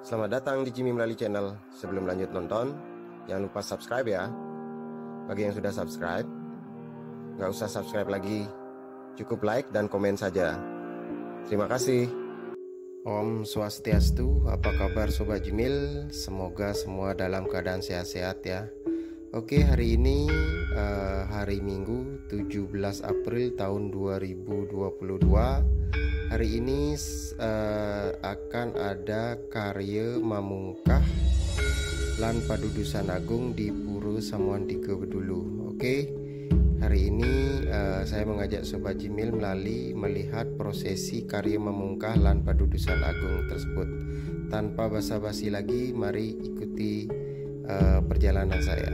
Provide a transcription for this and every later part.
Selamat datang di Jimmy Melali Channel. Sebelum lanjut nonton, jangan lupa subscribe ya. Bagi yang sudah subscribe, nggak usah subscribe lagi, cukup like dan komen saja. Terima kasih. Om Swastiastu, apa kabar Sobat Jimil? Semoga semua dalam keadaan sehat-sehat ya. Oke, hari ini hari Minggu 17 April tahun 2022. Hari ini akan ada karya Mamungkah Lan Padudusan Agung di Pura Samuan 3 Bedulu. Oke, hari ini saya mengajak Sobat Jimil melihat prosesi karya Mamungkah Lan Padudusan Agung tersebut. Tanpa basa-basi lagi, mari ikuti perjalanan saya.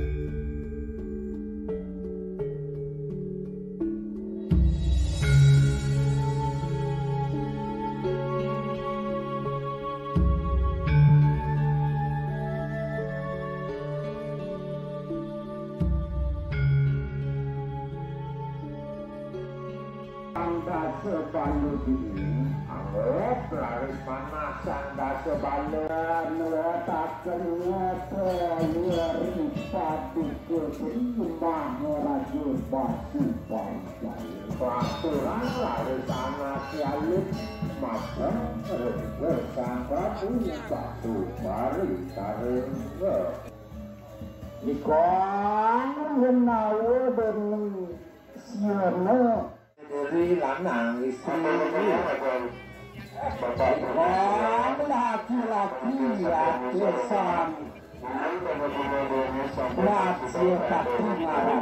Sebalu ini, anggap lari panasan dah sebalu tak kenapa luari padu kerimah rajur batu panjang peraturan lari tanah sialit maka bersangka punya batu bari taring ikon menawa dan siapa dari lanang istri laki-laki ya kesan laki tapi marah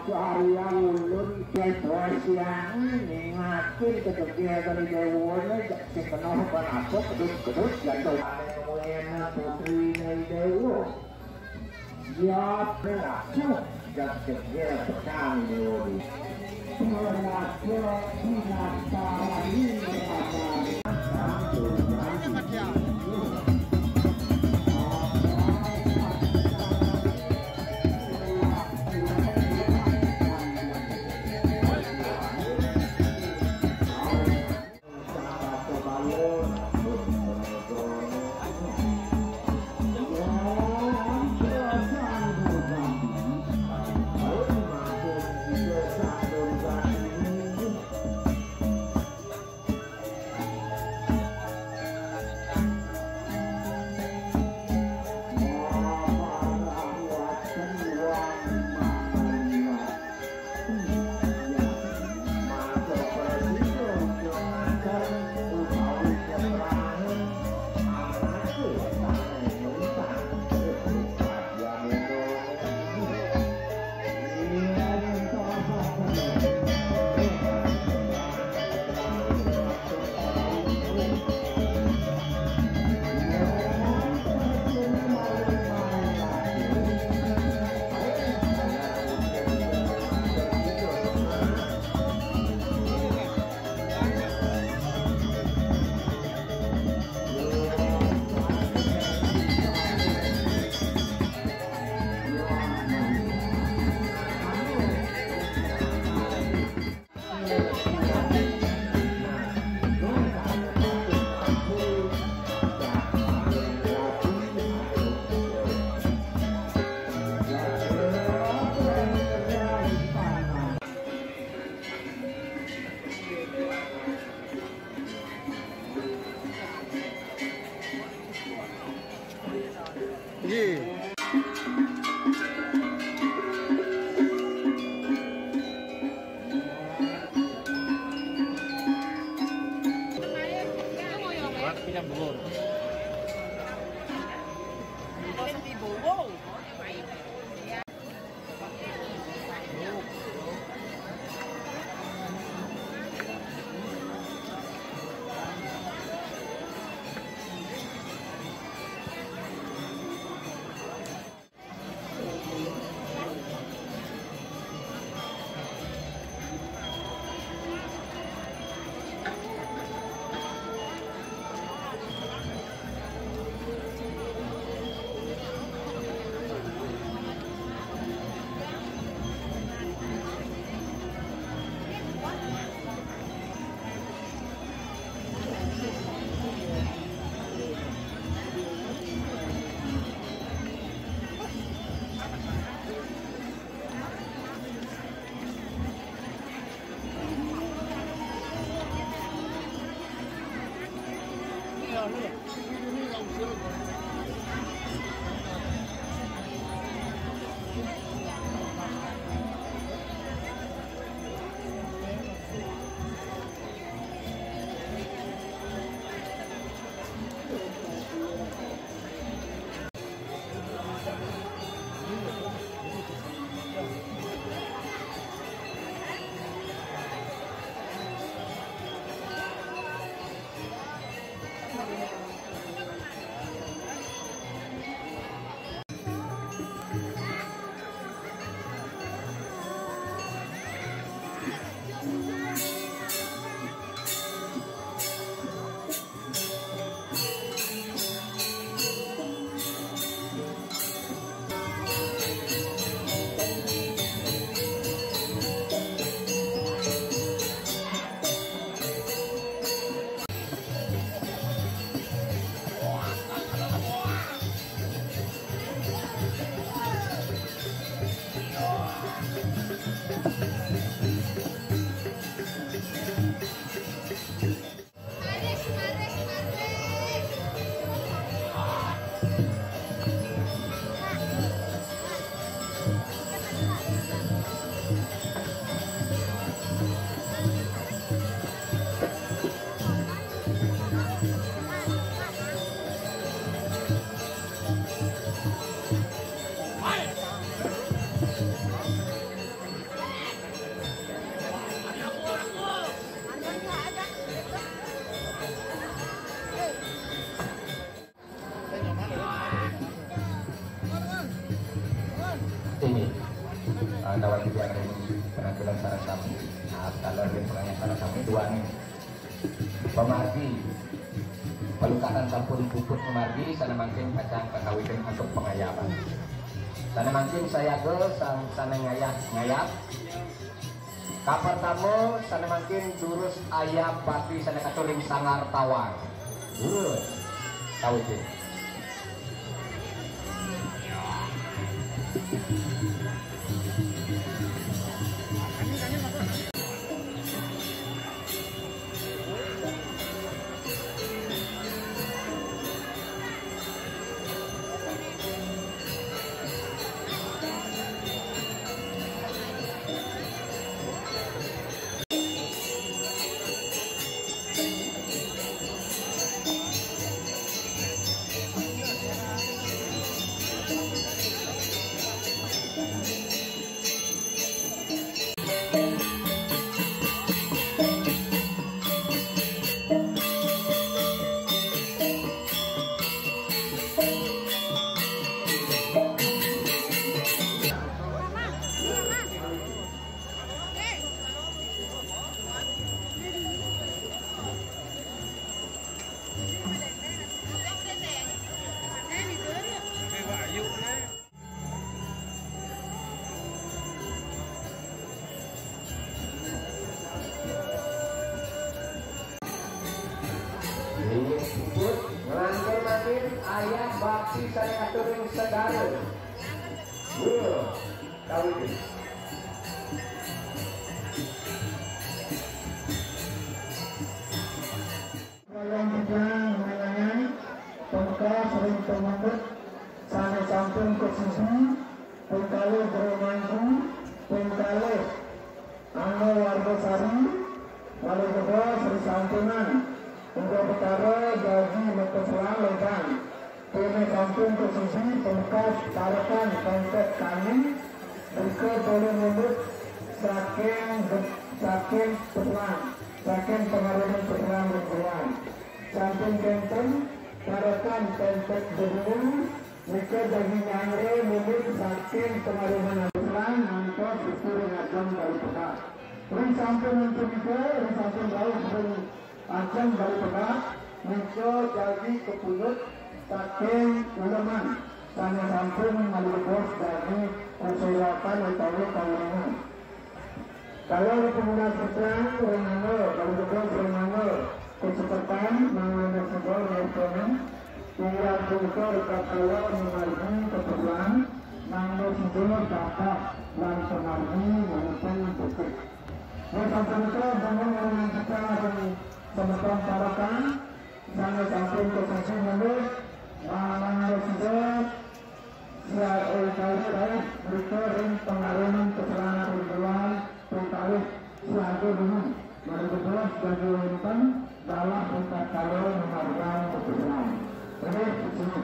cari yang ulun ketua siang ngakin ketegiatan di dewana sepenuh penasuk kedut-kedut jatuh wena putri dari dewa ya pelaku dan segera sekali dulu. Kawan juga ada penampilan Sarah Sami. Nah, kalau dia pernah Sarah Sami dua nih. Pemargi, pelukaan sampun puput pemargi, sana makin kacang kakawitin untuk pengayapan. Sana makin saya ke sana ngayap. Kapal tamu, sana makin durus ayam pati sana katuring sangar tawang. Durus, kawitin. Ayah bakti saya katuring segala. Kawin. Dalam perjalanan mengenai pembuka sering termambut sana samping ke sisi pengkali bermangku pengkali anggo warga sari lalu kedua seri santunan untuk perkara gaji berkeselang legang kini samping ke sisi pembuka tarakan pengket kami berikut boleh menyebut saking peselang saking pengaruhan peselang berkeselang samping kenten tarakan pengket berdua mereka dari nyangre menyebut saking pengaruhan peselang nanti disuruh ngajam dari pekat ring samping untuk itu ring samping lalu sering ajam dari pekat mereka jadi kepulut saking ulaman sana samping menyebut dari persilakan atau kawanan. Kalau pengguna peselang renanggo, kalau betul renanggo kecepatan mengenai sebuah restoran tinggal kultur katawa mengalami keperluan nanggo sebuah dapat dan pengargi menekan bukit. Sampai itu bangun dengan secara semeton tarakan Sana samping ke kasih menurut harus juga siap oleh mereka ring pengalaman keterangan ribuan terkait siaga dengan 2012 diumumkan dalam tingkat kalau menghargai keputusan. Ini semua.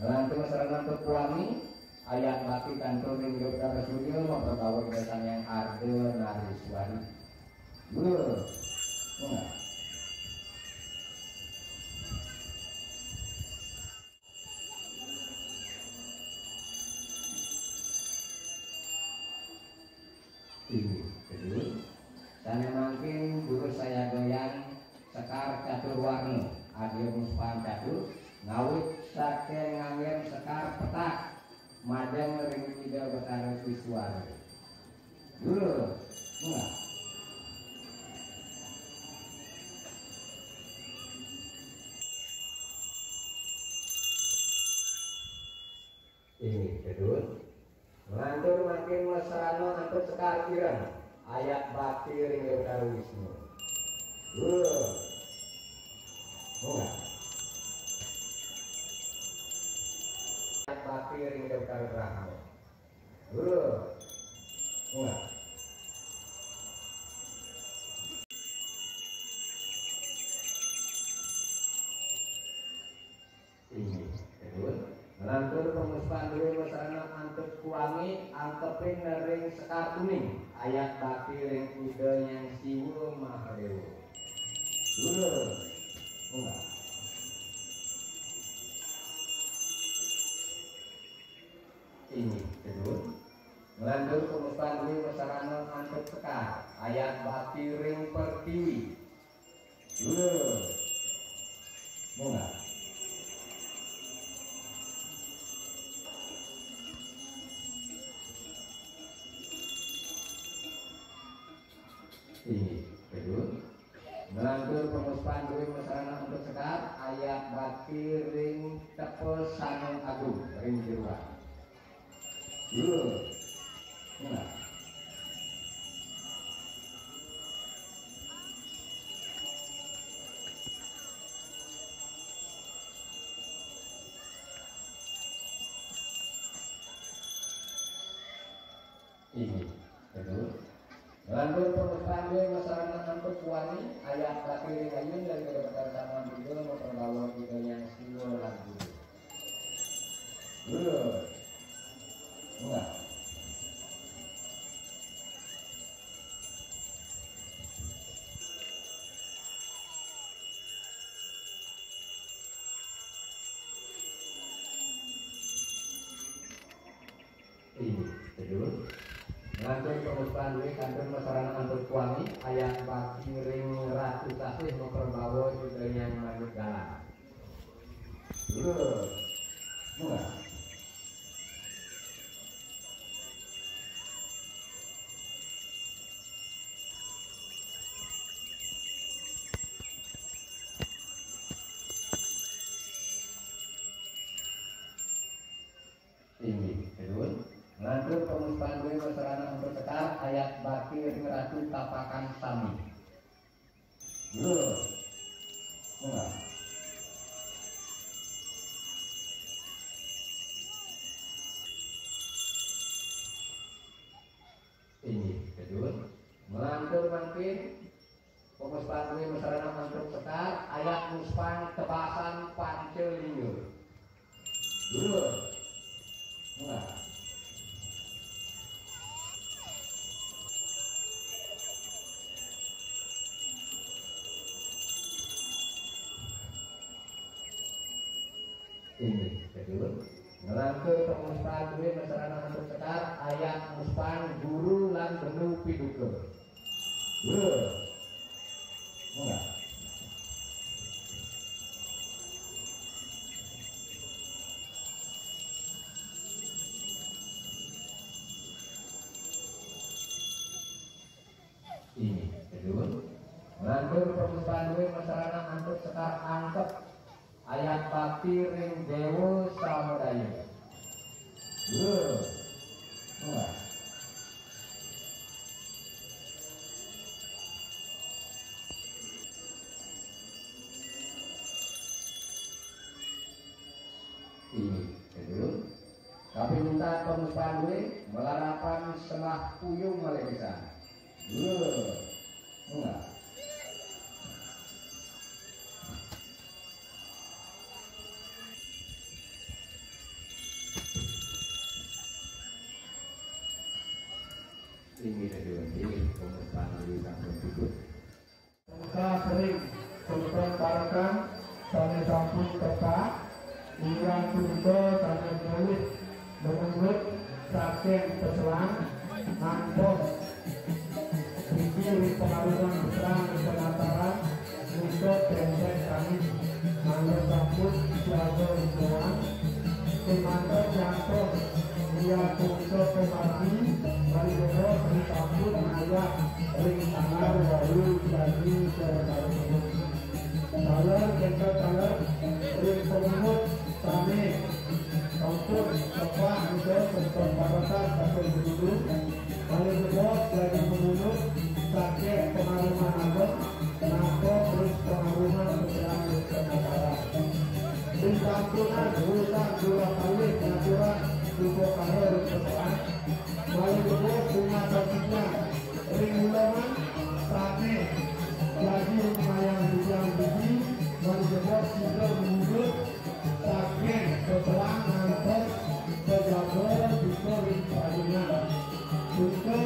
Ngelantung serangan pepuangi ayat mati kantor ning Yogyakarta Surya memperbawa kesan yang arde nariswari. Enggak. Ini kedua. Dan makin dulu saya goyang sekar catur warna adir muspan catur ngawit saking nganggen sekar petak majang ring tidak bertaruh visual dulu enggak ini kedua melantur makin mesrano antuk sekar kirang ayat bakti ring bertaruh Wisnu dulu enggak bakti ring bertaruh Rahmat dulu enggak ini kedua melantur pemuspan dulu mesrana antuk kuangi antepin ring sekar kuning ayat bakti ring kuda yang siwu mahadewa dulu enggak ini kedua melantur pemuspan dulu mesrana antuk sekar ayat bakti ring pertiwi dulu enggak ini kedua Melantur pengusupan duit masyarakat untuk sekar ayat baki ring tepel sanung agung ring jiwa. Enggak. Ini betul. Melantur pengusupan duit masyarakat untuk kuani ayat baki ring ayun dari kedapatan sama video memperbawa kita yang siwa lagu. Enggak. Ini betul. Melantur pengusupan duit kantor masyarakat untuk kuani ayat baki ring ratu kasih memperbawa kita yang manut galang. Enggak. Ini betul. Melantur pengusupan duit masyarakat untuk sekar ayat baki ring ratu tapakan sami. Enggak. Ini betul. Melantur makin pengusupan duit masyarakat untuk sekar ayat muspan tebasan pancelinggur. Enggak. Ini betul. Melantur pengusupan duit masyarakat untuk sekar ayat muspan guru lan benu piduke. Enggak. Ini betul. Melantur pengusupan duit masyarakat untuk sekar angkep ayat bakti ring dewa samudaya. Enggak. Ini betul. Tapi minta pengusupan duit melarapan semah puyung Malaysia. Enggak. Ini betul. Ini pengusupan duit sampai tidur. Kita sering memperkarakan sana sampun tepat, yang kedua sana nulis menurut saking peselang mantos di pengaruhan berang penataran untuk proses kami mana sampun jaga lingkungan semangat jantung dia untuk kembali mari kita disambut ayat ring tangan lalu jadi terbaru salah kita salah ring pengemut kami untuk tepat untuk pembahasan atau dulu mari kita lagi menurut sakit pengaruhan agak nampak terus pengaruhan berang penataran disantunan urusan dua kali pengaturan dua kali persoalan lalu kedua bunga kakinya ring ulaman sate lagi lumayan bujang biji lalu kedua juga menunjuk sakit setelah nanti kejaga juga ring padunya juga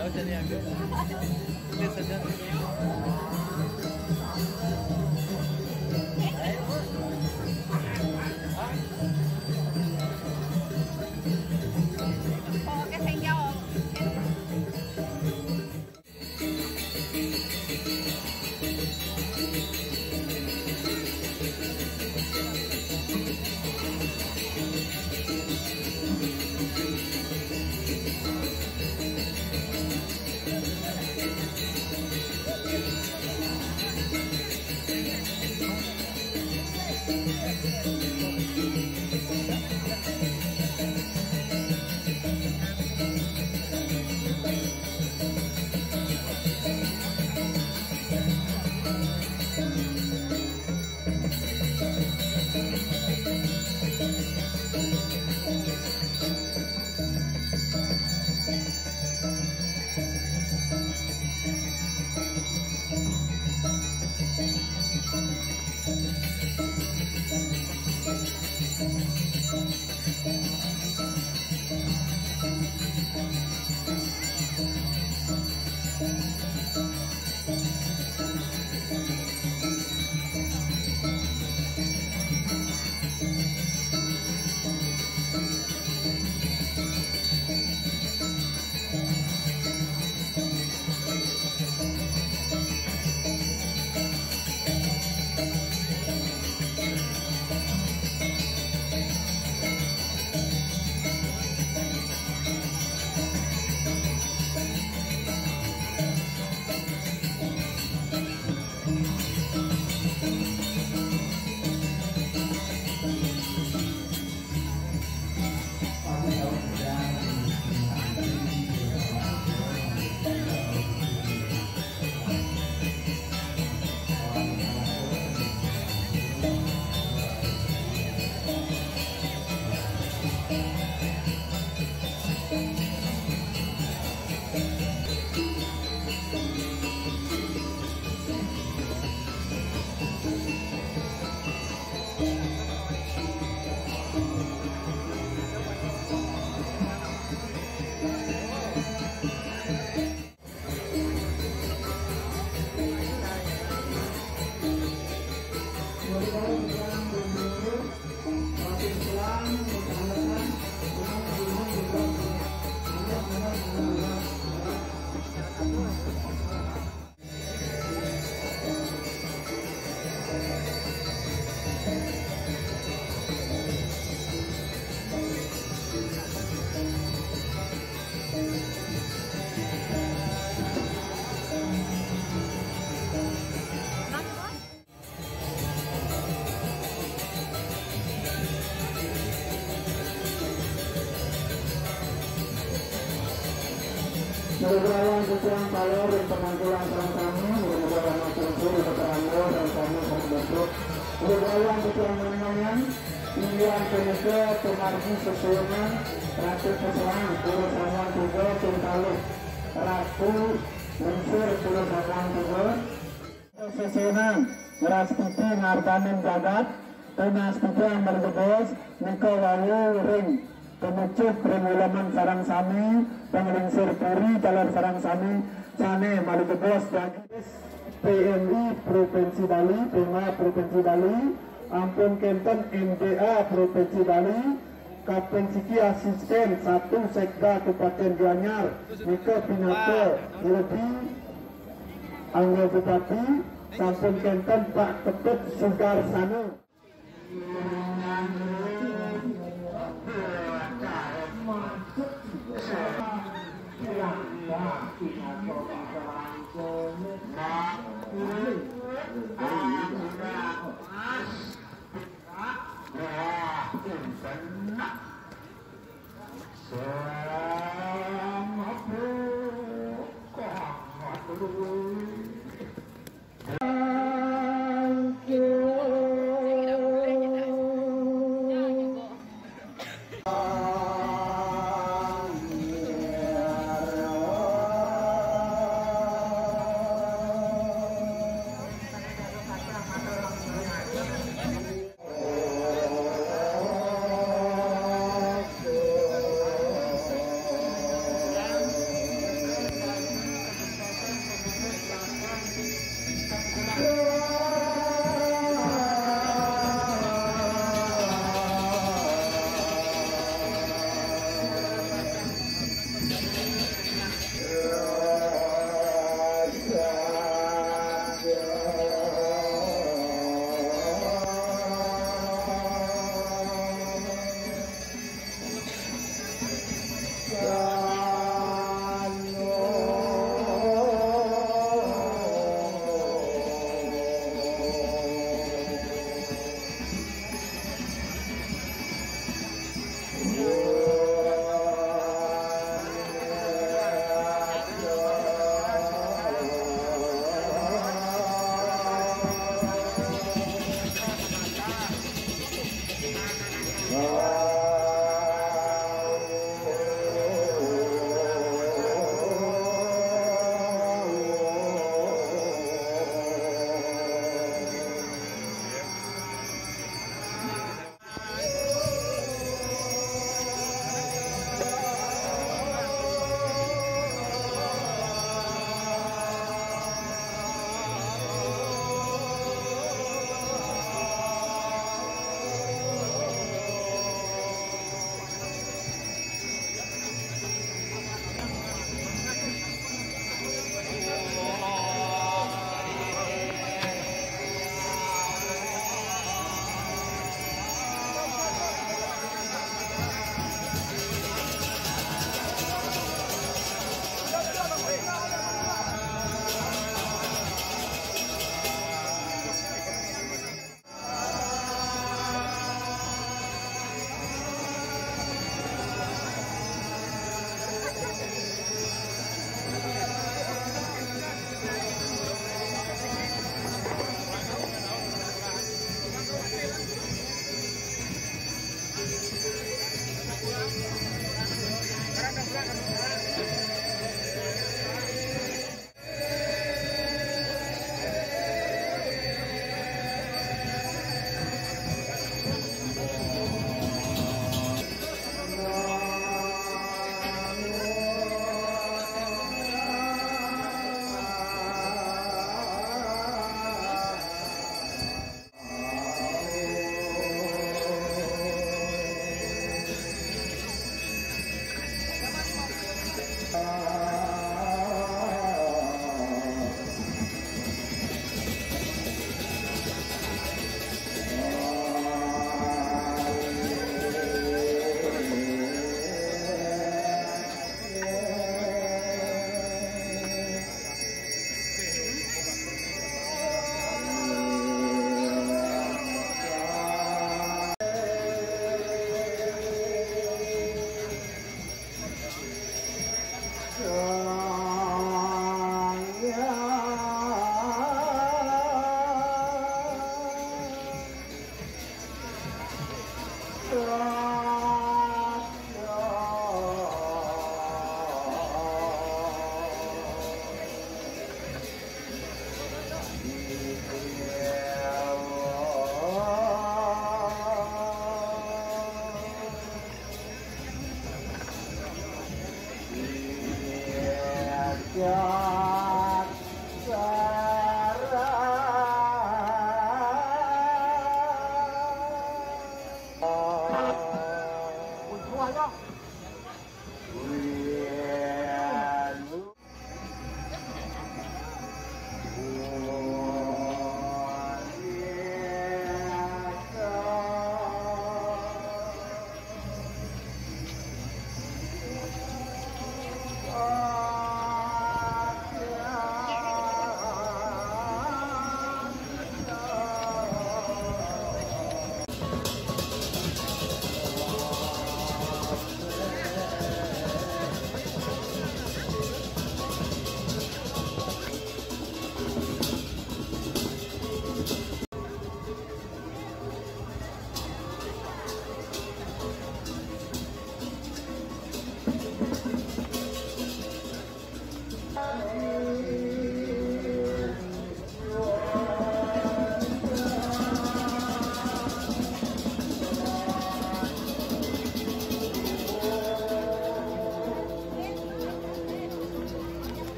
cái sen dâu. Berjalan pulang palor dan penampilan sarang kami berjalan macam suri keterangan dan kami berbentuk berjalan pulang menenangkan pilihan peneka pemargi sesuaian ratu keselang puluh sawan tiga cintaluk ratu mensur puluh sawan tiga sesuaian raspiti ngartanin jagat tunas tiga yang berdebos nika wawu ring pemucuk remulaman sarang sami penglingsir puri talar sarang sami sane malibebos dan PMI Provinsi Bali PMA Provinsi Bali Ampun Kenten MDA Provinsi Bali Kapten Siki Asisten 1 Sekda Kabupaten Gianyar Nika Pinaka Lebih Angga Bupati Sampun Kenten Pak Ketut Sugar Sana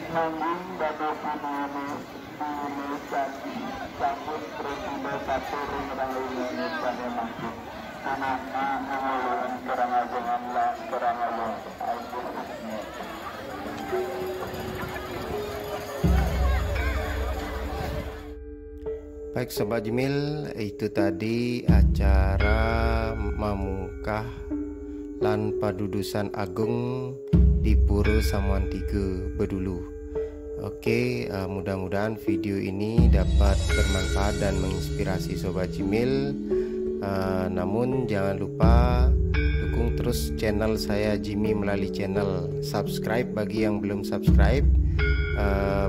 Nanging badhe punika sampun presiden satu ring-ring pada masuk anakna ngulun kerang ajengan lah kerang alun Baik Sobat Jimil, itu tadi acara mamungkah lan padudusan agung di Pura Samuan 3 Bedulu. Oke, mudah-mudahan video ini dapat bermanfaat dan menginspirasi Sobat Jimil. Namun jangan lupa dukung terus channel saya Jimmy melalui channel subscribe bagi yang belum subscribe.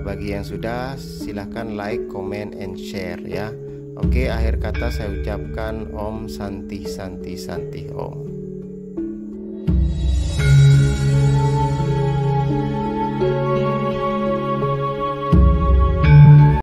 Bagi yang sudah, silahkan like, comment, and share ya. Oke, akhir kata saya ucapkan Om Santi Santi Santi Om.